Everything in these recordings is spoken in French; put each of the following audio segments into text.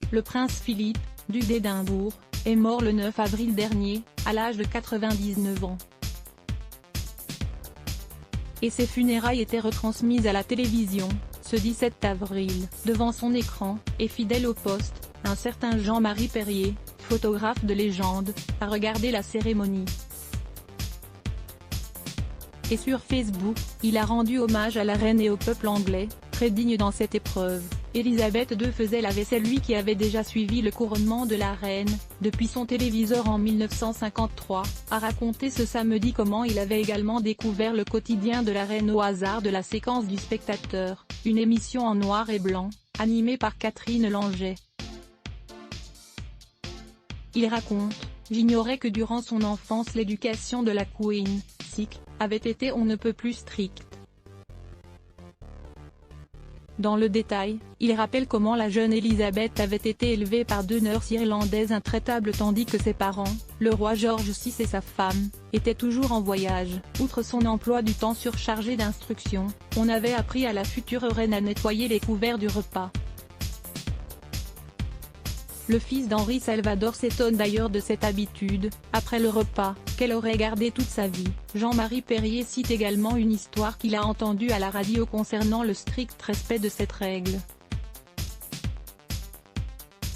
Le prince Philippe, duc d'Édimbourg, est mort le 9 avril dernier, à l'âge de 99 ans. Et ses funérailles étaient retransmises à la télévision, ce 17 avril. Devant son écran, et fidèle au poste, un certain Jean-Marie Perrier, photographe de légende, a regardé la cérémonie. Et sur Facebook, il a rendu hommage à la reine et au peuple anglais, très digne dans cette épreuve. Élisabeth II faisait la vaisselle. Lui qui avait déjà suivi le couronnement de la reine, depuis son téléviseur en 1953, a raconté ce samedi comment il avait également découvert le quotidien de la reine au hasard de la séquence du Spectateur, une émission en noir et blanc, animée par Catherine Langeais. Il raconte: « J'ignorais que durant son enfance l'éducation de la Queen, Sick, avait été on ne peut plus stricte. » Dans le détail, il rappelle comment la jeune Élisabeth avait été élevée par deux nurses irlandaises intraitables tandis que ses parents, le roi George VI et sa femme, étaient toujours en voyage. Outre son emploi du temps surchargé d'instructions, on avait appris à la future reine à nettoyer les couverts du repas. Le fils d'Henri Salvador s'étonne d'ailleurs de cette habitude, après le repas, qu'elle aurait gardée toute sa vie. Jean-Marie Perrier cite également une histoire qu'il a entendue à la radio concernant le strict respect de cette règle.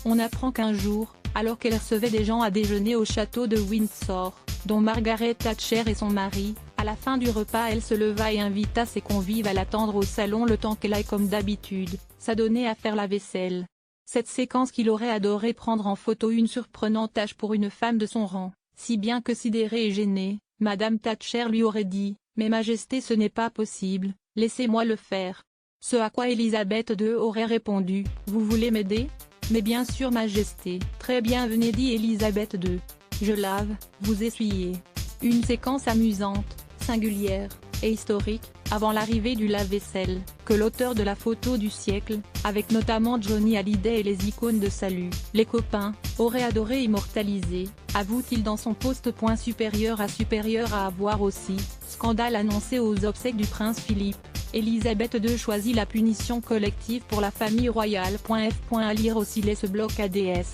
On apprend qu'un jour, alors qu'elle recevait des gens à déjeuner au château de Windsor, dont Margaret Thatcher et son mari, à la fin du repas elle se leva et invita ses convives à l'attendre au salon le temps qu'elle aille comme d'habitude, s'adonner à faire la vaisselle. Cette séquence qu'il aurait adoré prendre en photo, une surprenante tâche pour une femme de son rang, si bien que sidérée et gênée, Madame Thatcher lui aurait dit: « Mais Majesté, ce n'est pas possible, laissez-moi le faire. » Ce à quoi Élisabeth II aurait répondu: « Vous voulez m'aider ? Mais bien sûr Majesté. » Très bien, venez, dit Élisabeth II. « Je lave, vous essuyez. » Une séquence amusante, singulière, et historique, avant l'arrivée du lave-vaisselle, que l'auteur de la photo du siècle, avec notamment Johnny Hallyday et les icônes de Salut, les copains, aurait adoré immortaliser, avoue-t-il dans son post. Supérieur à avoir aussi, scandale annoncé aux obsèques du prince Philippe, Élisabeth II choisit la punition collective pour la famille royale. F. À lire aussi ce bloc ADS.